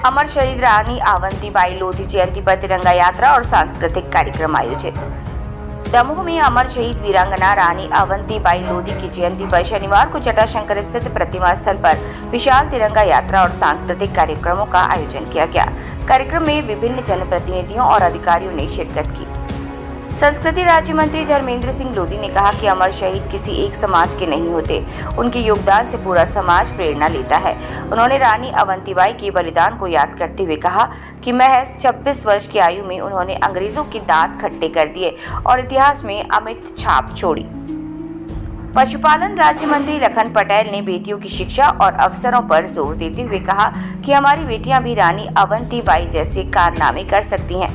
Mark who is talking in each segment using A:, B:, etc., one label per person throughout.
A: अमर शहीद रानी अवंतीबाई लोधी जयंती पर तिरंगा यात्रा और सांस्कृतिक कार्यक्रम आयोजित। दमोह में अमर शहीद वीरांगना रानी अवंतीबाई लोधी की जयंती पर शनिवार को जटाशंकर स्थित प्रतिमा स्थल पर विशाल तिरंगा यात्रा और सांस्कृतिक कार्यक्रमों का आयोजन किया गया। कार्यक्रम में विभिन्न जनप्रतिनिधियों और अधिकारियों ने शिरकत की। संस्कृति राज्य मंत्री धर्मेंद्र सिंह लोधी ने कहा कि अमर शहीद किसी एक समाज के नहीं होते, उनके योगदान से पूरा समाज प्रेरणा लेता है। उन्होंने रानी अवंतीबाई के बलिदान को याद करते हुए कहा कि महज 26 वर्ष की आयु में उन्होंने अंग्रेजों के दांत खट्टे कर दिए और इतिहास में अमिट छाप छोड़ी। पशुपालन राज्य मंत्री लखन पटेल ने बेटियों की शिक्षा और अवसरों पर जोर देते हुए कहा कि हमारी बेटियां भी रानी अवंतीबाई जैसे कारनामे कर सकती हैं।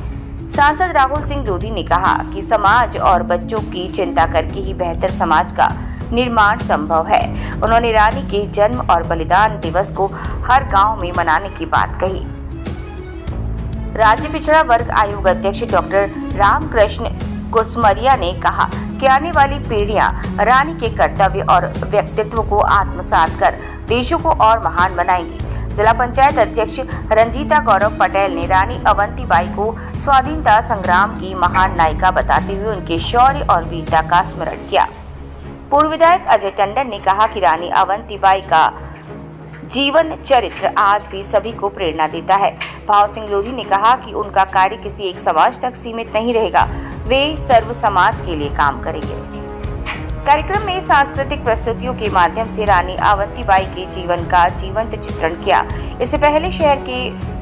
A: सांसद राहुल सिंह लोधी ने कहा कि समाज और बच्चों की चिंता करके ही बेहतर समाज का निर्माण संभव है। उन्होंने रानी के जन्म और बलिदान दिवस को हर गांव में मनाने की बात कही। राज्य पिछड़ा वर्ग आयोग अध्यक्ष डॉक्टर रामकृष्ण कुसमरिया ने कहा कि आने वाली पीढ़ियां रानी के कर्तव्य और व्यक्तित्व को आत्मसात कर देशों को और महान बनाएंगी। जिला पंचायत अध्यक्ष रंजीता गौरव पटेल ने रानी अवंतीबाई को स्वाधीनता संग्राम की महान नायिका बताते हुए उनके शौर्य और वीरता का स्मरण किया। पूर्व विधायक अजय टंडन ने कहा कि रानी अवंतीबाई का जीवन चरित्र आज भी सभी को प्रेरणा देता है। भाव सिंह लोधी ने कहा कि उनका कार्य किसी एक समाज तक सीमित नहीं रहेगा, वे सर्व समाज के लिए काम करेंगे। कार्यक्रम में सांस्कृतिक प्रस्तुतियों के माध्यम से रानी अवंतीबाई के जीवन का जीवंत चित्रण किया। इससे पहले शहर के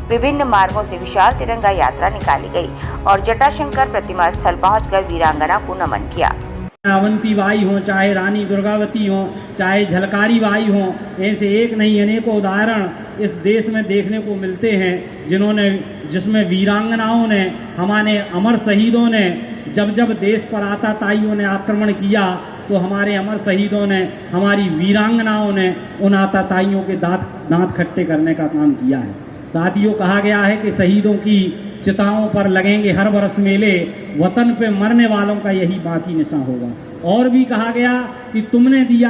A: विभिन्न मार्गों से विशाल तिरंगा यात्रा निकाली गई और जटाशंकर प्रतिमा स्थल पहुंचकर वीरांगना को नमन किया।
B: अवंतीबाई हो, चाहे रानी दुर्गावती हो, चाहे झलकारी बाई हो, ऐसे एक नहीं अनेकों उदाहरण इस देश में देखने को मिलते हैं जिसमें वीरांगनाओं ने, हमारे अमर शहीदों ने जब देश पर आताताइयों ने आक्रमण किया तो हमारे अमर शहीदों ने, हमारी वीरांगनाओं ने उन आताताइयों के दांत खट्टे करने का काम किया है। साथियों, कहा गया है कि शहीदों की चिताओं पर लगेंगे हर बरस मेले, वतन पे मरने वालों का यही बाकी निशान होगा। और भी कहा गया कि तुमने दिया